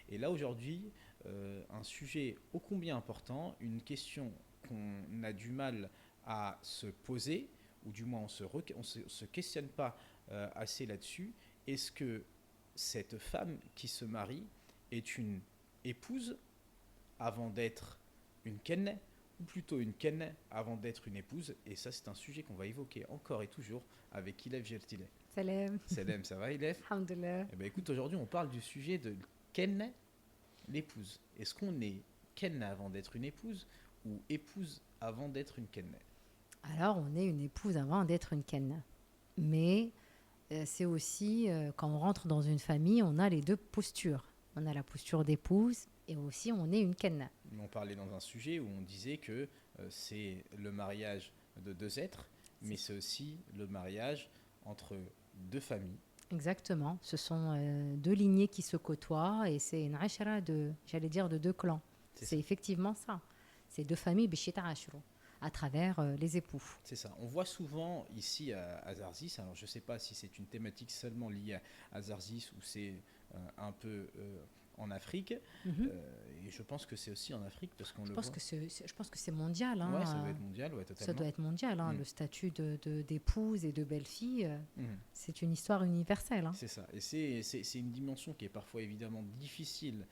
Et là aujourd'hui, un sujet ô combien important, une question qu'on a du mal à se poser, ou du moins on se questionne pas assez là-dessus. Est-ce que cette femme qui se marie est une épouse avant d'être une kenne, ou plutôt une kenne avant d'être une épouse? Et ça, c'est un sujet qu'on va évoquer encore et toujours avec Ilef Gertile. Salam. Salam, ça va Ilef? Alhamdulillah. Eh bien écoute, aujourd'hui on parle du sujet de kenne, l'épouse. Est-ce qu'on est kenne avant d'être une épouse ou épouse avant d'être une kenne? Alors, on est une épouse avant d'être une ken. Mais c'est aussi, quand on rentre dans une famille, on a les deux postures. On a la posture d'épouse et aussi on est une ken. On parlait dans un sujet où on disait que c'est le mariage de deux êtres, mais c'est aussi le mariage entre deux familles. Exactement. Ce sont deux lignées qui se côtoient et c'est une ashra de, j'allais dire, de deux clans. C'est ça. C'est effectivement ça. C'est deux familles bishita ashro à travers les époux. C'est ça. On voit souvent ici à Zarzis, alors je ne sais pas si c'est une thématique seulement liée à Zarzis ou c'est un peu en Afrique, Mhm. et je pense que c'est aussi en Afrique parce qu'on Je le pense voit. que je pense que c'est mondial. Ouais, ça doit Hein. être mondial, ouais, Ça totalement. doit être mondial. Hein. Mm. Le statut d'épouse et de belle-fille, Mm. c'est une histoire universelle. Hein. C'est ça. Et c'est une dimension qui est parfois évidemment difficile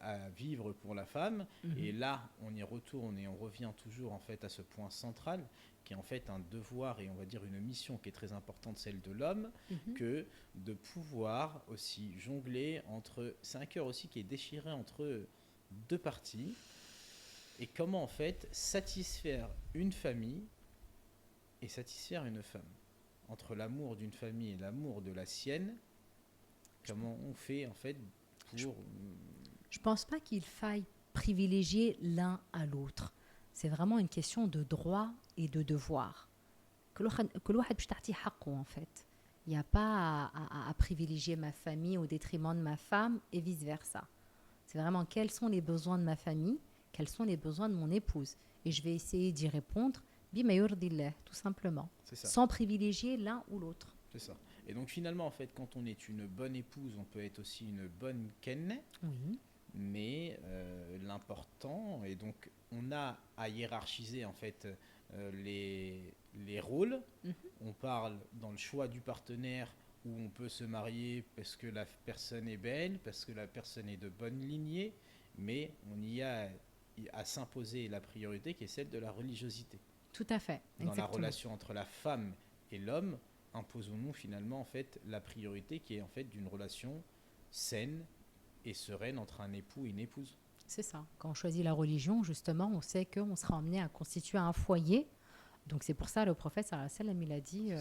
à vivre pour la femme. Et Mhm. là, on y retourne et on revient toujours en fait à ce point central qui est en fait un devoir et on va dire une mission qui est très importante, celle de l'homme, Mhm. que de pouvoir aussi jongler entre... C'est un cœur aussi qui est déchiré entre deux parties. Et comment en fait satisfaire une famille et satisfaire une femme. Entre l'amour d'une famille et l'amour de la sienne, comment on fait en fait Je pour... Je pense pas qu'il faille privilégier l'un à l'autre. C'est vraiment une question de droit et de devoir. كل واحد باش تعطيه حقه en fait. Il n'y a pas à privilégier ma famille au détriment de ma femme et vice-versa. C'est vraiment quels sont les besoins de ma famille, quels sont les besoins de mon épouse. Et je vais essayer d'y répondre, bima yurdillah, tout simplement, C'est ça, sans privilégier l'un ou l'autre. c'est ça. Et donc finalement en fait quand on est une bonne épouse, on peut être aussi une bonne kenne, Oui. mais l'important, et donc on a à hiérarchiser en fait les rôles. Mhm. On parle dans le choix du partenaire où on peut se marier parce que la personne est belle, parce que la personne est de bonne lignée, mais on y a à s'imposer la priorité qui est celle de la religiosité. Tout à fait, Dans la exactement. relation entre la femme et l'homme, imposons-nous finalement en fait la priorité qui est en fait d'une relation saine et sereine entre un époux et une épouse. C'est ça. Quand on choisit la religion, justement, on sait qu'on sera amené à constituer un foyer. Donc c'est pour ça le prophète sallallahu alayhi wa sallam, il a dit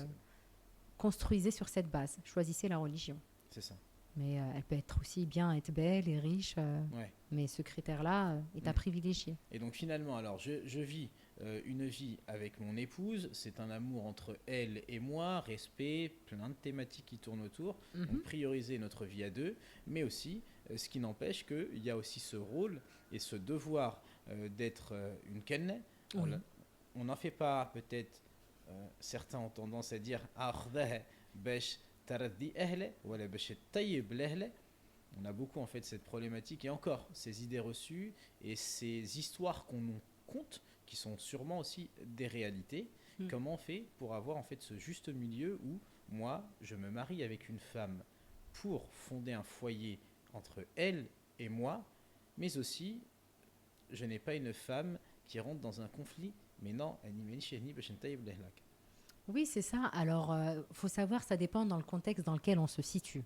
construisez sur cette base, choisissez la religion. C'est ça. Mais elle peut être aussi bien être belle et riche, Ouais. mais ce critère-là est à Mm. privilégier. Et donc finalement, alors je vis une vie avec mon épouse, c'est un amour entre elle et moi, respect, plein de thématiques qui tournent autour, donc Mhm. prioriser notre vie à deux, mais aussi, ce qui n'empêche qu'il y a aussi ce rôle et ce devoir d'être une kenne. On Oui. on n'en fait pas peut-être, certains ont tendance à dire أخذها باش ترضي أهله ولا باش تطيب لأهله. On a beaucoup en fait cette problématique et encore ces idées reçues et ces histoires qu'on nous conte qui sont sûrement aussi des réalités. Mm. Comment on fait pour avoir en fait ce juste milieu où moi je me marie avec une femme pour fonder un foyer entre elle et moi, mais aussi je n'ai pas une femme qui rentre dans un conflit. Mais non, Oui, c'est ça. Alors, faut savoir, ça dépend dans le contexte dans lequel on se situe.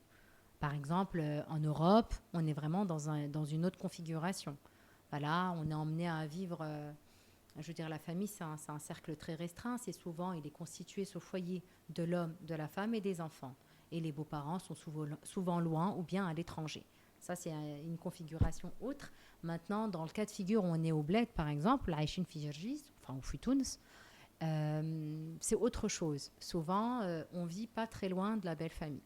Par exemple, en Europe, on est vraiment dans une autre configuration. Voilà, on est emmené à vivre, je veux dire, la famille, c'est un cercle très restreint. C'est souvent, il est constitué ce foyer de l'homme, de la femme et des enfants. Et les beaux-parents sont souvent loin ou bien à l'étranger. Ça, c'est une configuration autre. Maintenant, dans le cas de figure où on est au bled, par exemple, la Aïchine Fijirgis, enfin au Futouns, c'est autre chose. Souvent, on vit pas très loin de la belle famille.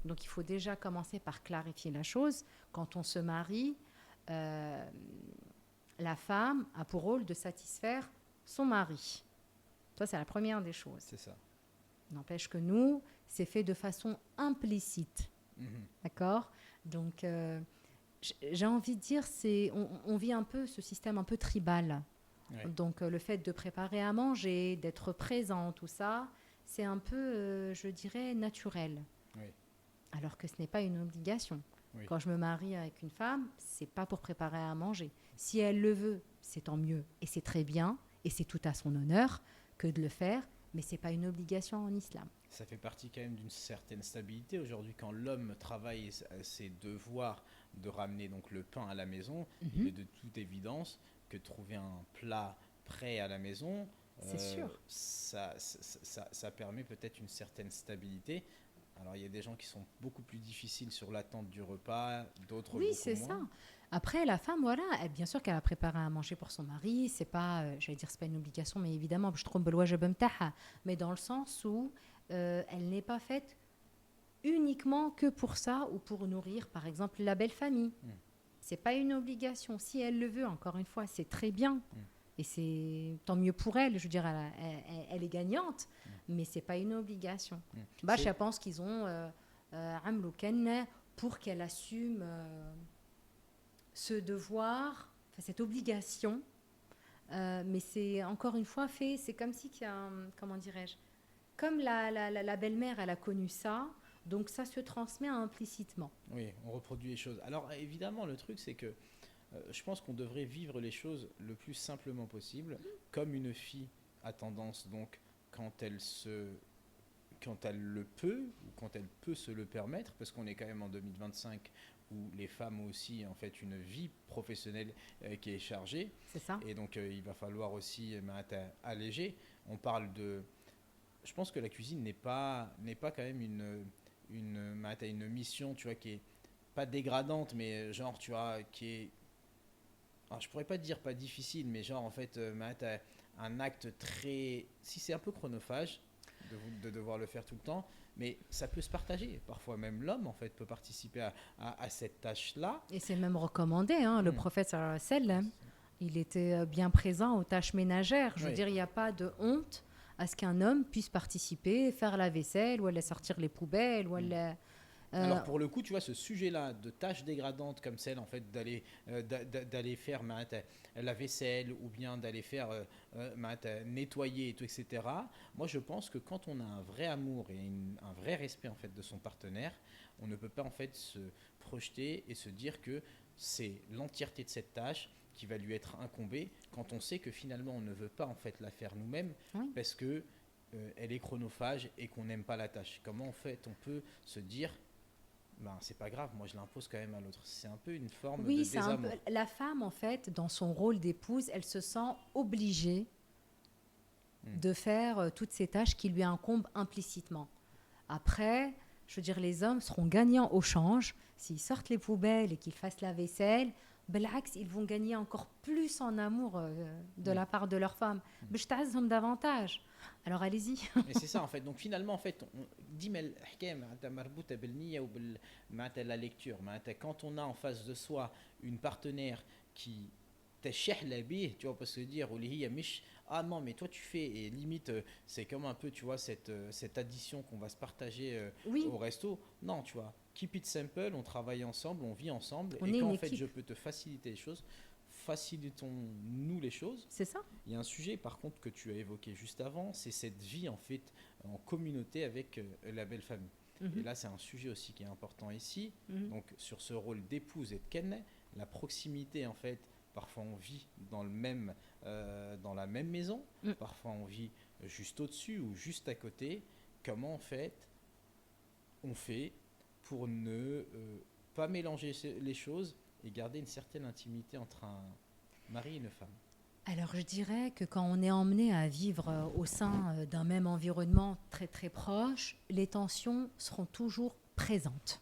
Donc, il faut déjà commencer par clarifier la chose. Quand on se marie, euh, la femme a pour rôle de satisfaire son mari. Ça, c'est la première des choses. C'est ça. N'empêche que nous, c'est fait de façon implicite. Mhm. D'accord. Donc, J'ai envie de dire, on vit un peu ce système un peu tribal. Oui, Donc le fait de préparer à manger, d'être présent, tout ça, c'est un peu, je dirais, naturel. oui, Alors que ce n'est pas une obligation. oui. Quand je me marie avec une femme, c'est pas pour préparer à manger. Si elle le veut, c'est tant mieux et c'est très bien et c'est tout à son honneur que de le faire, mais c'est pas une obligation en islam. Ça fait partie quand même d'une certaine stabilité. Aujourd'hui, quand l'homme travaille à ses devoirs de ramener donc le pain à la maison, il Mhm. est de toute évidence que trouver un plat prêt à la maison, C'est sûr. ça permet peut-être une certaine stabilité. Alors il y a des gens qui sont beaucoup plus difficiles sur l'attente du repas, d'autres Oui, beaucoup c'est ça. moins. Après, la femme, voilà, bien sûr qu'elle a préparé à manger pour son mari. C'est pas, j'allais dire, c'est pas une obligation, mais évidemment, je trouve mais dans le sens où elle n'est pas faite uniquement que pour ça ou pour nourrir, par exemple, la belle famille. Mm, C'est pas une obligation. Si elle le veut, encore une fois, c'est très bien. mm, Et c'est tant mieux pour elle. Je veux dire, elle est gagnante, mm, mais c'est pas une obligation. mm. Bah, je C'est pense qu'ils ont عملوا كأنه pour qu'elle assume ce devoir, enfin, cette obligation. Mais c'est encore une fois fait, c'est comme si, comment dirais-je, comme la belle-mère, elle a connu ça, donc ça se transmet implicitement. Oui, on reproduit les choses. Alors évidemment, le truc, c'est que je pense qu'on devrait vivre les choses le plus simplement possible, comme une fille a tendance donc quand elle se quand elle le peut ou quand elle peut se le permettre, parce qu'on est quand même en 2025 où les femmes ont aussi en fait une vie professionnelle qui est chargée, C'est ça. et donc il va falloir aussi alléger. On parle de, je pense que la cuisine n'est pas quand même une mission, tu vois, qui est pas dégradante, mais genre, tu vois, qui est, alors, je pourrais pas dire pas difficile, mais genre en fait, t'as un acte très, si c'est un peu chronophage de devoir le faire tout le temps, mais ça peut se partager. Parfois même l'homme en fait peut participer à cette tâche-là. Et c'est même recommandé, hein, le Hmm. prophète sallallahu alayhi wa sallam, il était bien présent aux tâches ménagères. Je veux Oui. dire, il n'y a pas de honte à ce qu'un homme puisse participer, faire la vaisselle, ou aller sortir les poubelles, ou Hmm. aller... Alors pour le coup, tu vois, ce sujet-là de tâches dégradantes comme celle en fait d'aller faire la vaisselle ou bien d'aller faire nettoyer et tout, etc. Moi, je pense que quand on a un vrai amour et un vrai respect en fait de son partenaire, on ne peut pas en fait se projeter et se dire que c'est l'entièreté de cette tâche qui va lui être incombée quand on sait que finalement on ne veut pas en fait la faire nous-mêmes oui, parce que elle est chronophage et qu'on n'aime pas la tâche. Comment en fait on peut se dire ben, c'est pas grave, moi je l'impose quand même à l'autre. C'est un peu une forme de oui, c'est un peu... désamour. La femme, en fait, dans son rôle d'épouse, elle se sent obligée Mm. de faire toutes ces tâches qui lui incombent implicitement. Après, je veux dire, les hommes seront gagnants au change. S'ils sortent les poubelles et qu'ils fassent la vaisselle, بالعكس, ils vont gagner encore plus en amour de Oui. la part de leur femme. Mm. باش تعزهم davantage. Alors allez-y. Et c'est ça en fait. Donc finalement en fait, ديما الحكايه معناتها مربوطه بالنيه معناتها la lecture. معناتها quand on a en face de soi une partenaire qui تشحلة بيه, tu vois, parce que dire واللي هي مش ah non mais toi tu fais et limite c'est comme un peu tu vois cette addition qu'on va se partager Oui, au resto. Non, tu vois, keep it simple, on travaille ensemble, on vit ensemble on et est quand une en fait je équipe. peux te faciliter les choses, facilitons-nous les choses. C'est ça. Il y a un sujet par contre que tu as évoqué juste avant, c'est cette vie en fait en communauté avec la belle famille. Et Mhm, là c'est un sujet aussi qui est important ici. mhm. Donc sur ce rôle d'épouse et de ken, la proximité en fait, parfois on vit dans la même maison, Mm. parfois on vit juste au-dessus ou juste à côté. Comment en fait on fait pour ne pas mélanger les choses et garder une certaine intimité entre un mari et une femme. Alors je dirais que quand on est emmené à vivre au sein d'un même environnement très très proche, les tensions seront toujours présentes.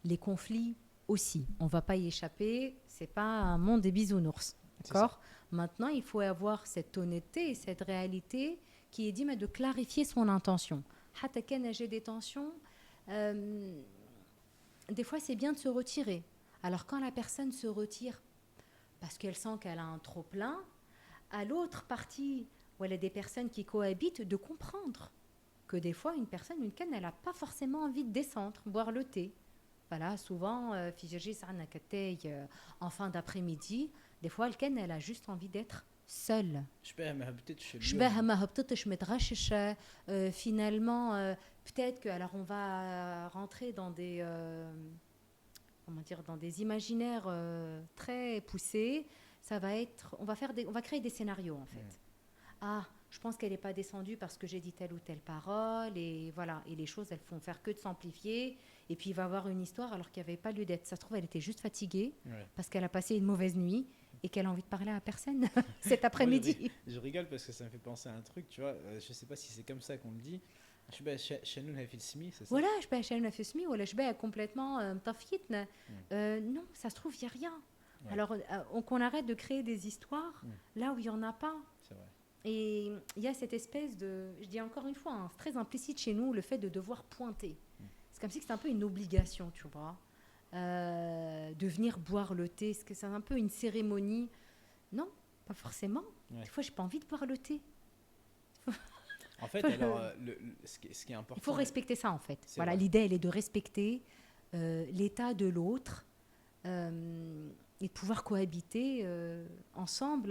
Les conflits aussi. On ne va pas y échapper. C'est pas un monde des bisounours. C'est ça. D'accord. Maintenant, il faut avoir cette honnêteté et cette réalité qui est dit mais de clarifier son intention. Hatta quand j'ai des tensions, euh, des fois c'est bien de se retirer. Alors quand la personne se retire parce qu'elle sent qu'elle a un trop plein, à l'autre partie, où elle a des personnes qui cohabitent, de comprendre que des fois, une personne, une canne, elle n'a pas forcément envie de descendre, boire le thé. Voilà, souvent, في جرجيس عندنا كتاي en fin d'après-midi, des fois, elle a juste envie d'être seule. شبه ما هبطتش شبه اليوم. ما هبطتش متغششة. Finalement, peut-être que alors on va rentrer dans des comment dire, dans des imaginaires très poussés. Ça va être, on va créer des scénarios en fait. Ah, je pense qu'elle n'est pas descendue parce que j'ai dit telle ou telle parole, et voilà, et les choses elles font faire que de s'amplifier, et puis il va y avoir une histoire alors qu'il n'y avait pas lieu d'être. Ça se trouve elle était juste fatiguée Ouais. parce qu'elle a passé une mauvaise nuit et qu'elle a envie de parler à personne cet Moi, après-midi. je rigole parce que ça me fait penser à un truc, tu vois. Je sais pas si c'est comme ça qu'on le dit. شبه شنون هاي في السمي, c'est ça? Voilà, je vais chez le FSMI ou je vais complètement مطفيتنا. Non, ça se trouve il y a rien. Ouais. Alors qu'on arrête de créer des histoires là où il y en a pas. C'est vrai. Et il y a cette espèce de, je dis encore une fois, hein, c'est très implicite chez nous, le fait de devoir pointer. C'est comme si c'était un peu une obligation, tu vois, de venir boire le thé. Est-ce que c'est un peu une cérémonie? Non, pas forcément. Ouais. Des fois, j'ai pas envie de boire le thé. En fait, alors, ce qui est important. Il faut respecter ça, en fait. C'est Voilà, vrai. l'idée, elle est de respecter l'état de l'autre et de pouvoir cohabiter ensemble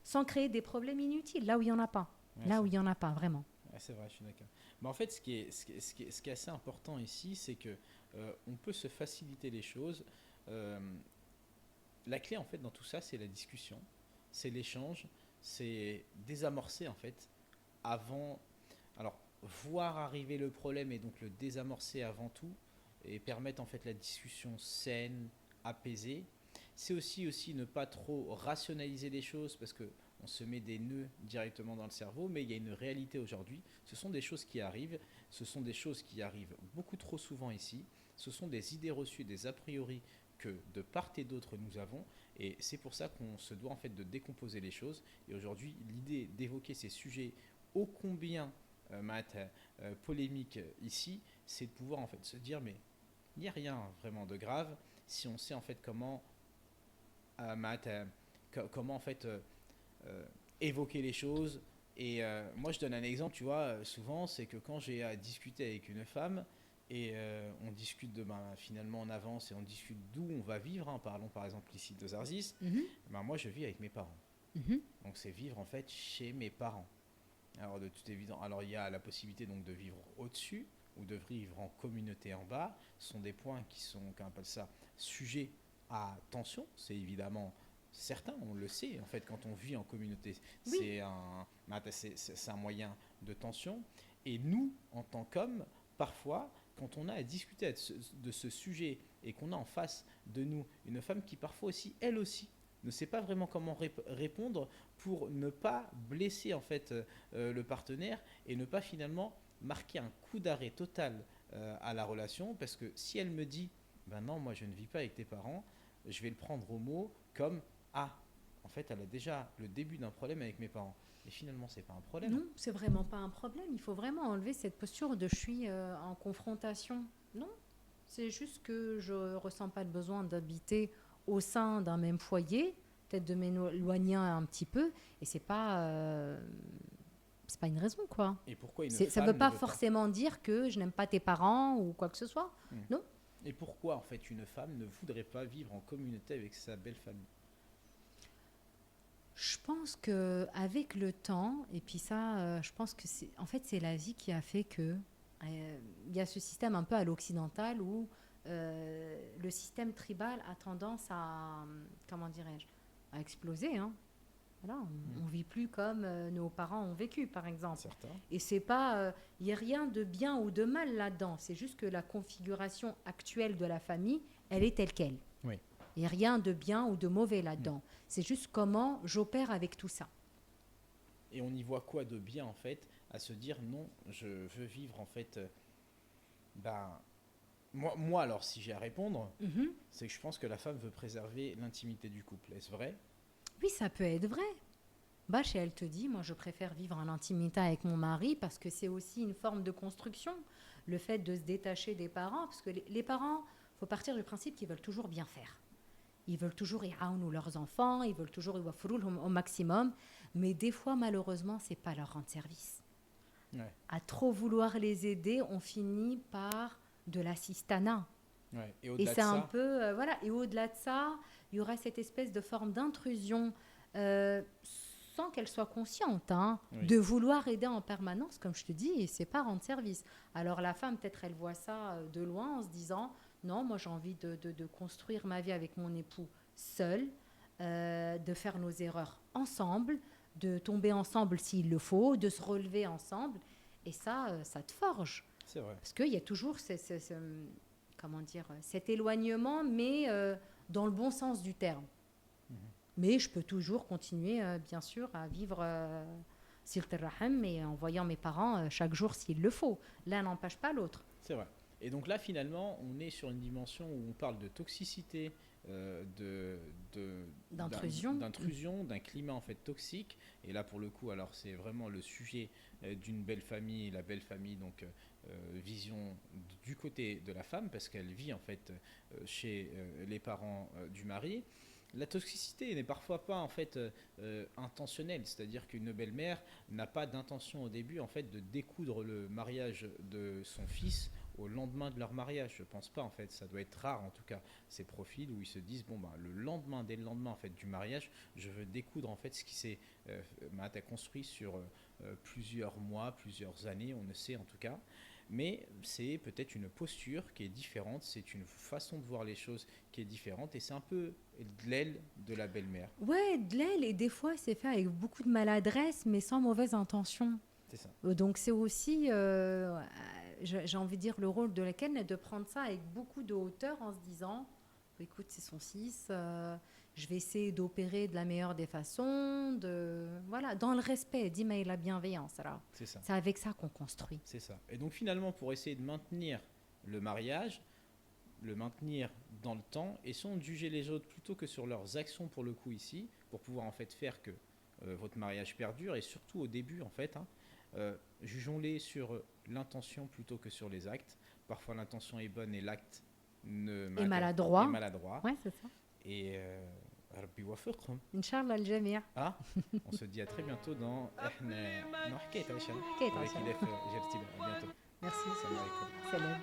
sans créer des problèmes inutiles, là où il n'y en a pas. Ouais, Là où il n'y en a pas, vraiment. Ouais, c'est vrai, je suis d'accord. Mais en fait, ce qui est assez important ici, c'est que on peut se faciliter les choses. La clé, en fait, dans tout ça, c'est la discussion, c'est l'échange, c'est désamorcer, en fait, avant. Alors, voir arriver le problème et donc le désamorcer avant tout et permettre, en fait, la discussion saine, apaisée. C'est aussi ne pas trop rationaliser les choses parce que on se met des nœuds directement dans le cerveau, mais il y a une réalité aujourd'hui. Ce sont des choses qui arrivent, ce sont des choses qui arrivent beaucoup trop souvent ici. Ce sont des idées reçues, des a priori que de part et d'autre nous avons, et c'est pour ça qu'on se doit en fait de décomposer les choses. Et aujourd'hui, l'idée d'évoquer ces sujets ô combien polémiques ici, c'est de pouvoir en fait se dire mais il n'y a rien vraiment de grave si on sait en fait comment comment en fait évoquer les choses. Et moi, je donne un exemple, tu vois, souvent, c'est que quand j'ai à discuter avec une femme et on discute de, finalement, on avance et on discute d'où on va vivre, hein, parlons par exemple ici de Zarzis, moi, je vis avec mes parents. Donc, c'est vivre en fait chez mes parents. Alors, de toute évidence, alors il y a la possibilité donc de vivre au-dessus ou de vivre en communauté en bas. Ce sont des points qui sont, qu'on appelle ça, sujets à tension. C'est évidemment certain, on le sait, en fait, quand on vit en communauté, Oui. c'est un moyen de tension. Et nous, en tant qu'hommes, parfois, quand on a à discuter de ce sujet et qu'on a en face de nous une femme qui parfois aussi, elle aussi, ne sait pas vraiment comment répondre pour ne pas blesser en fait le partenaire et ne pas finalement marquer un coup d'arrêt total à la relation, parce que si elle me dit ben non, moi je ne vis pas avec tes parents, je vais le prendre au mot comme ah, en fait elle a déjà le début d'un problème avec mes parents. Mais finalement c'est pas un problème. Non, c'est vraiment pas un problème. Il faut vraiment enlever cette posture de je suis en confrontation. Non, c'est juste que je ressens pas le besoin d'habiter au sein d'un même foyer, peut-être de m'éloigner un petit peu, et c'est pas une raison, quoi. Et pourquoi une Ça femme veut pas ne veut forcément dire que je n'aime pas tes parents ou quoi que ce soit. Non. Et pourquoi en fait une femme ne voudrait pas vivre en communauté avec sa belle famille? Je pense que avec le temps, et puis ça, je pense que c'est la vie qui a fait que il y a ce système un peu à l'occidental où le système tribal a tendance à, comment dirais-je, à exploser. Hein. Voilà, on vit plus comme nos parents ont vécu, par exemple. Certains. Et c'est pas, il y a rien de bien ou de mal là-dedans. C'est juste que la configuration actuelle de la famille, elle est telle qu'elle. Oui. Il n'y a rien de bien ou de mauvais là-dedans. C'est juste comment j'opère avec tout ça. Et on y voit quoi de bien en fait à se dire non, je veux vivre en fait. Moi alors si j'ai à répondre, c'est que je pense que la femme veut préserver l'intimité du couple. Est-ce vrai? Oui, ça peut être vrai. Bach, elle te dit, moi je préfère vivre en intimité avec mon mari parce que c'est aussi une forme de construction. Le fait de se détacher des parents, parce que les parents, il faut partir du principe qu'ils veulent toujours bien faire. Ils veulent toujours ou leurs enfants, ils veulent toujours au maximum, mais des fois, malheureusement, c'est pas leur rendre service. Ouais. À trop vouloir les aider, on finit par de l'assistanat. Ouais. Et Et au-delà de c'est un ça, peu, voilà. Et au-delà de ça, il y aura cette espèce de forme d'intrusion, euh, sans qu'elle soit consciente, hein, oui, de vouloir aider en permanence, comme je te dis, et c'est pas rendre service. Alors la femme, peut-être, elle voit ça de loin en se disant, non, moi j'ai envie de construire ma vie avec mon époux seul, de faire nos erreurs ensemble, de tomber ensemble s'il le faut, de se relever ensemble. Et ça te forge. c'est vrai. Parce qu'il y a toujours comment dire, cet éloignement, mais dans le bon sens du terme. Mhm. Mais je peux toujours continuer, bien sûr, à vivre Silt al-Rahim et en voyant mes parents chaque jour s'il le faut. L'un n'empêche pas l'autre. C'est vrai. Et donc là, finalement, on est sur une dimension où on parle de toxicité, D'intrusion. d'intrusion, d'un climat en fait toxique. Et là, pour le coup, alors c'est vraiment le sujet d'une belle famille, la belle famille, donc vision du côté de la femme, parce qu'elle vit en fait chez les parents du mari. La toxicité n'est parfois pas en fait intentionnelle, c'est-à-dire qu'une belle-mère n'a pas d'intention au début en fait de découdre le mariage de son fils au lendemain de leur mariage. Je pense pas en fait, ça doit être rare en tout cas ces profils où ils se disent bon ben le lendemain, dès le lendemain en fait du mariage, je veux découdre en fait ce qui s'est construit sur plusieurs mois, plusieurs années, on ne sait en tout cas. Mais c'est peut-être une posture qui est différente, c'est une façon de voir les choses qui est différente et c'est un peu de l'aile de la belle-mère. Ouais, de l'aile, et des fois c'est fait avec beaucoup de maladresse, mais sans mauvaise intention. C'est ça. Donc c'est aussi, j'ai envie de dire, le rôle de laquelle, de prendre ça avec beaucoup de hauteur en se disant, écoute, c'est son fils, je vais essayer d'opérer de la meilleure des façons, voilà, dans le respect, dis mais la bienveillance. Alors, C'est ça. c'est avec ça qu'on construit. C'est ça. Et donc finalement, pour essayer de maintenir le mariage, le maintenir dans le temps, essayons de juger les autres plutôt que sur leurs actions pour le coup ici, pour pouvoir en fait faire que votre mariage perdure et surtout au début en fait, hein, jugeons-les sur l'intention plutôt que sur les actes. Parfois l'intention est bonne et l'acte Et est maladroit, maladroit. ouais, c'est ça. Et ربي يوفقهم. Inch'Allah, الجميع. Ah, on se dit à très bientôt dans احنا نو حكاية عشان حكاية avec عشان. كيف جرتي. À bientôt. Merci. Salam alaikum. Salam.